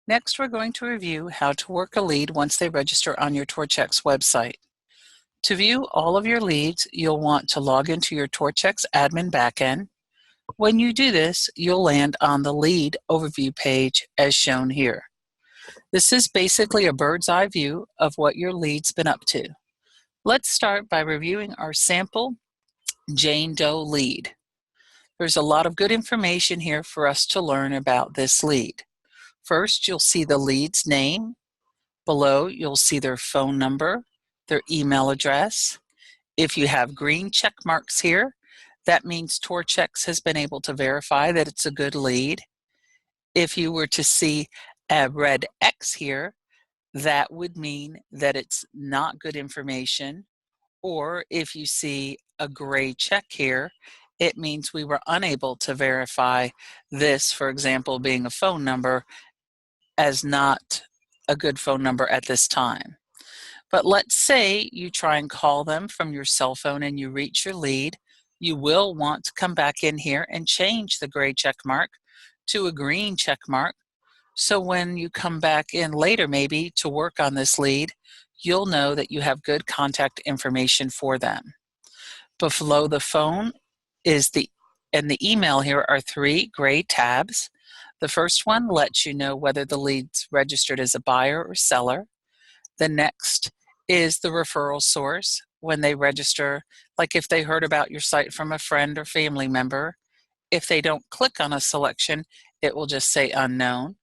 Next, we're going to review how to work a lead once they register on your TORCHx website. To view all of your leads, you'll want to log into your TORCHx admin backend. When you do this, you'll land on the lead overview page as shown here. This is basically a bird's eye view of what your lead's been up to. Let's start by reviewing our sample Jane Doe lead. There's a lot of good information here for us to learn about this lead. First, you'll see the lead's name. Below, you'll see their phone number, their email address. If you have green check marks here, that means TORCHx has been able to verify that it's a good lead. If you were to see a red X here, that would mean that it's not good information. Or if you see a gray check here, it means we were unable to verify this, for example, being a phone number, as not a good phone number at this time. But let's say you try and call them from your cell phone and you reach your lead. You will want to come back in here and change the gray check mark to a green check mark. So when you come back in later maybe to work on this lead, you'll know that you have good contact information for them. Below the phone and the email here are 3 gray tabs. The first one lets you know whether the lead's registered as a buyer or seller. The next is the referral source when they register, like if they heard about your site from a friend or family member. If they don't click on a selection, it will just say unknown.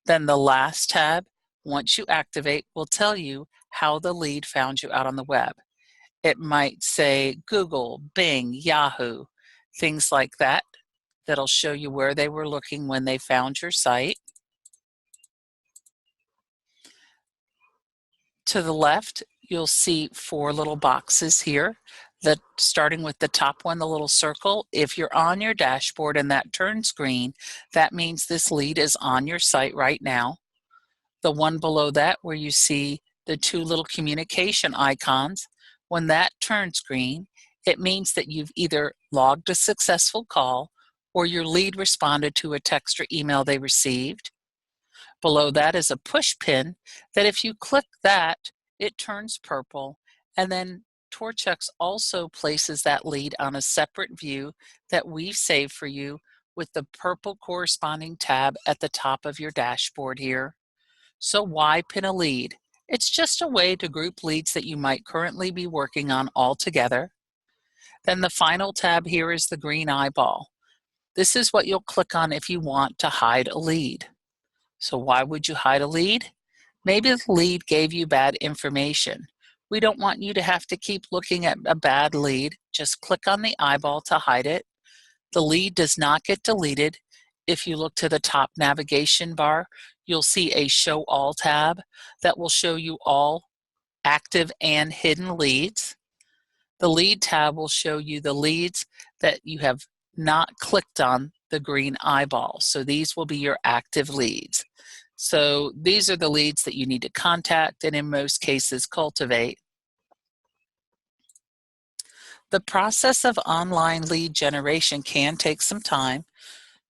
Then the last tab, once you activate, will tell you how the lead found you out on the web. It might say Google, Bing, Yahoo, things like that. That'll show you where they were looking when they found your site. To the left, you'll see 4 little boxes here. Starting with the top one, the little circle. If you're on your dashboard and that turns green, that means this lead is on your site right now. The one below that where you see the 2 little communication icons, when that turns green, it means that you've either logged a successful call or your lead responded to a text or email they received. Below that is a push pin that if you click that, it turns purple, and then TORCHx also places that lead on a separate view that we've saved for you with the purple corresponding tab at the top of your dashboard here. So why pin a lead? It's just a way to group leads that you might currently be working on all together. Then the final tab here is the green eyeball. This is what you'll click on if you want to hide a lead. So why would you hide a lead? Maybe the lead gave you bad information. We don't want you to have to keep looking at a bad lead. Just click on the eyeball to hide it. The lead does not get deleted. If you look to the top navigation bar, you'll see a Show All tab that will show you all active and hidden leads. The Lead tab will show you the leads that you have not clicked on the green eyeball. So these will be your active leads. So these are the leads that you need to contact and in most cases cultivate. The process of online lead generation can take some time.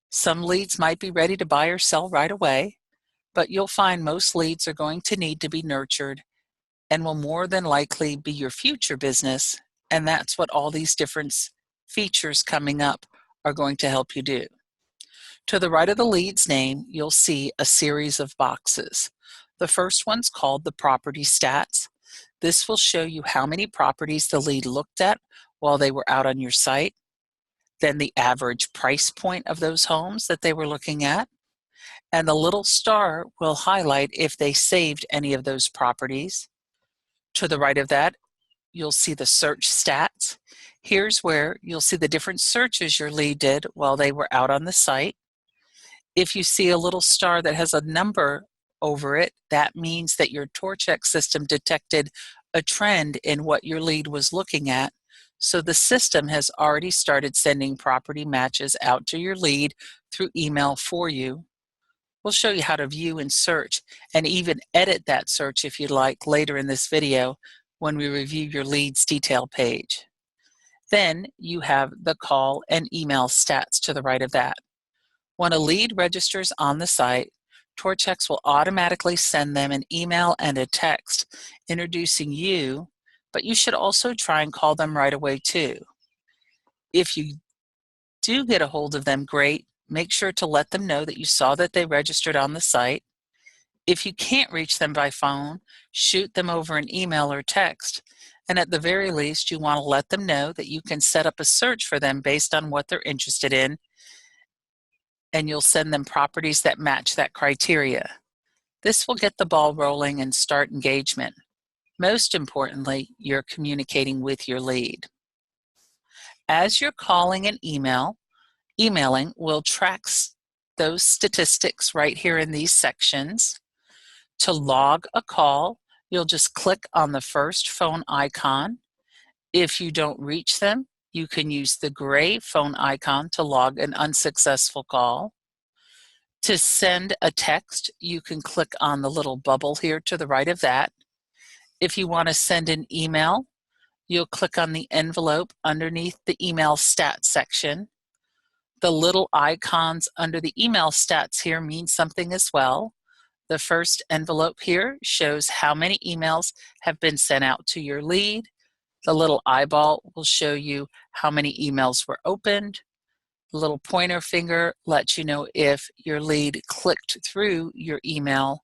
Some leads might be ready to buy or sell right away, but you'll find most leads are going to need to be nurtured and will more than likely be your future business, and that's what all these different features coming up are going to help you do. To the right of the lead's name, you'll see a series of boxes. The first one's called the property stats. This will show you how many properties the lead looked at while they were out on your site, then the average price point of those homes that they were looking at, and the little star will highlight if they saved any of those properties. To the right of that, you'll see the search stats. Here's where you'll see the different searches your lead did while they were out on the site. If you see a little star that has a number over it, that means that your TORCHx system detected a trend in what your lead was looking at. So the system has already started sending property matches out to your lead through email for you. We'll show you how to view and search and even edit that search if you'd like later in this video when we review your leads detail page. Then you have the call and email stats to the right of that. When a lead registers on the site, TORCHx will automatically send them an email and a text introducing you, but you should also try and call them right away too. If you do get a hold of them, great. Make sure to let them know that you saw that they registered on the site. If you can't reach them by phone, shoot them over an email or text. And at the very least, you want to let them know that you can set up a search for them based on what they're interested in, and you'll send them properties that match that criteria. This will get the ball rolling and start engagement. Most importantly, you're communicating with your lead. As you're calling and emailing, we'll track those statistics right here in these sections. To log a call, you'll just click on the first phone icon. If you don't reach them, you can use the gray phone icon to log an unsuccessful call. To send a text, you can click on the little bubble here to the right of that. If you want to send an email, you'll click on the envelope underneath the email stats section. The little icons under the email stats here mean something as well. The first envelope here shows how many emails have been sent out to your lead. The little eyeball will show you how many emails were opened. The little pointer finger lets you know if your lead clicked through your email.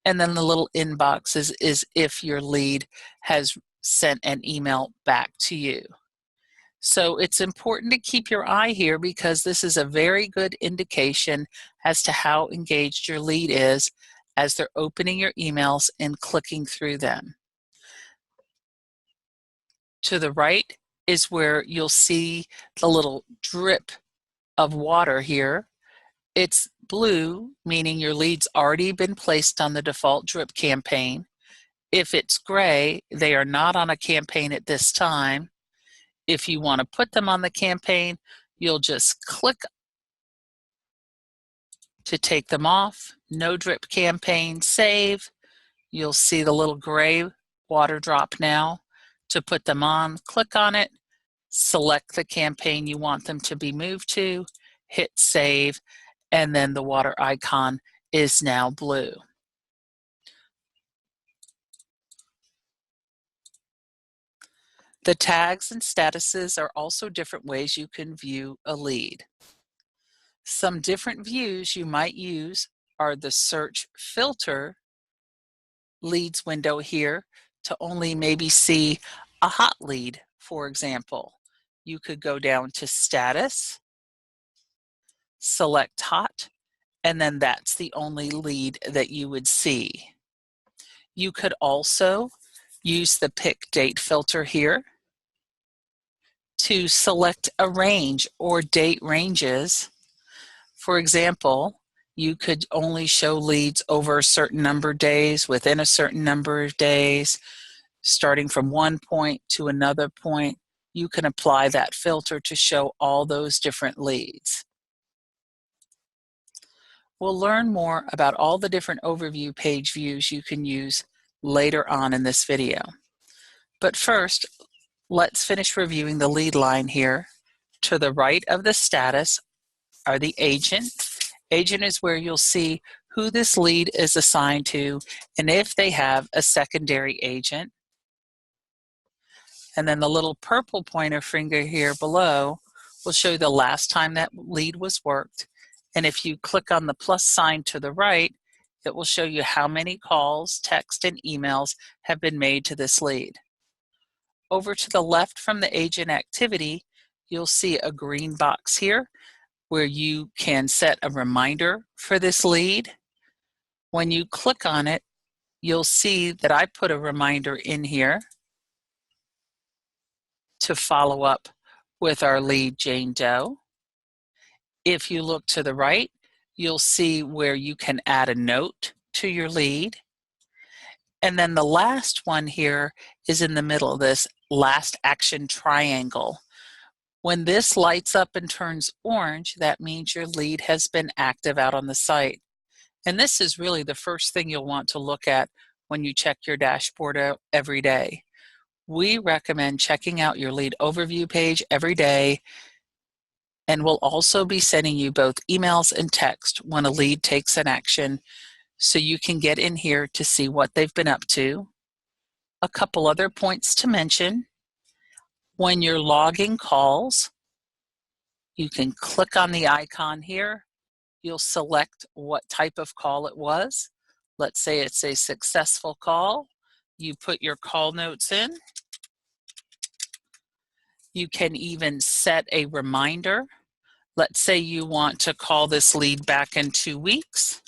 And then the little inbox is if your lead has sent an email back to you. So it's important to keep your eye here because this is a very good indication as to how engaged your lead is as they're opening your emails and clicking through them. To the right is where you'll see the little drip of water here. It's blue, meaning your lead's already been placed on the default drip campaign. If it's gray, they are not on a campaign at this time. If you want to put them on the campaign, you'll just click to take them off. No drip campaign, save. You'll see the little gray water drop now. To put them on, click on it, select the campaign you want them to be moved to, hit save, and then the water icon is now blue. The tags and statuses are also different ways you can view a lead. Some different views you might use are the search filter leads window here to only maybe see a hot lead, for example. You could go down to status, select hot, and then that's the only lead that you would see. You could also use the pick date filter here to select a range or date ranges. For example, you could only show leads over a certain number of days, within a certain number of days, starting from one point to another point. You can apply that filter to show all those different leads. We'll learn more about all the different overview page views you can use later on in this video. But first, let's finish reviewing the lead line here. To the right of the status are the agent. Agent is where you'll see who this lead is assigned to and if they have a secondary agent. And then the little purple pointer finger here below will show you the last time that lead was worked. And if you click on the plus sign to the right, it will show you how many calls, text, and emails have been made to this lead. Over to the left from the agent activity, you'll see a green box here where you can set a reminder for this lead. When you click on it, you'll see that I put a reminder in here to follow up with our lead Jane Doe. If you look to the right, you'll see where you can add a note to your lead. And then the last one here is in the middle of this last action triangle. When this lights up and turns orange, that means your lead has been active out on the site. And this is really the first thing you'll want to look at when you check your dashboard out every day. We recommend checking out your lead overview page every day And we'll also be sending you both emails and text when a lead takes an action, so you can get in here to see what they've been up to. A couple other points to mention: when you're logging calls, you can click on the icon here. You'll select what type of call it was. Let's say it's a successful call. You put your call notes in. You can even set a reminder. Let's say you want to call this lead back in 2 weeks.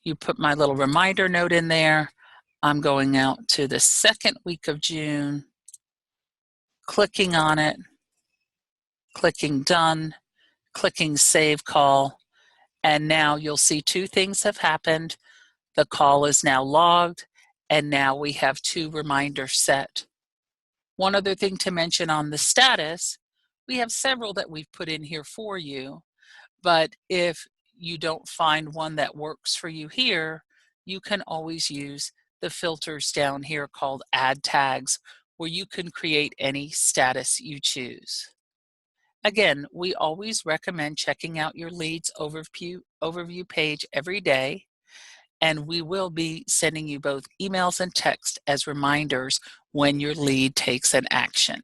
You put my little reminder note in there. I'm going out to the 2nd week of June, clicking on it, clicking done, clicking save call, and now you'll see 2 things have happened. The call is now logged, and now we have 2 reminders set. One other thing to mention on the status: we have several that we've put in here for you, but if you don't find one that works for you here, you can always use the filters down here called Add Tags, where you can create any status you choose. Again, we always recommend checking out your leads overview page every day, and we will be sending you both emails and text as reminders when your lead takes an action.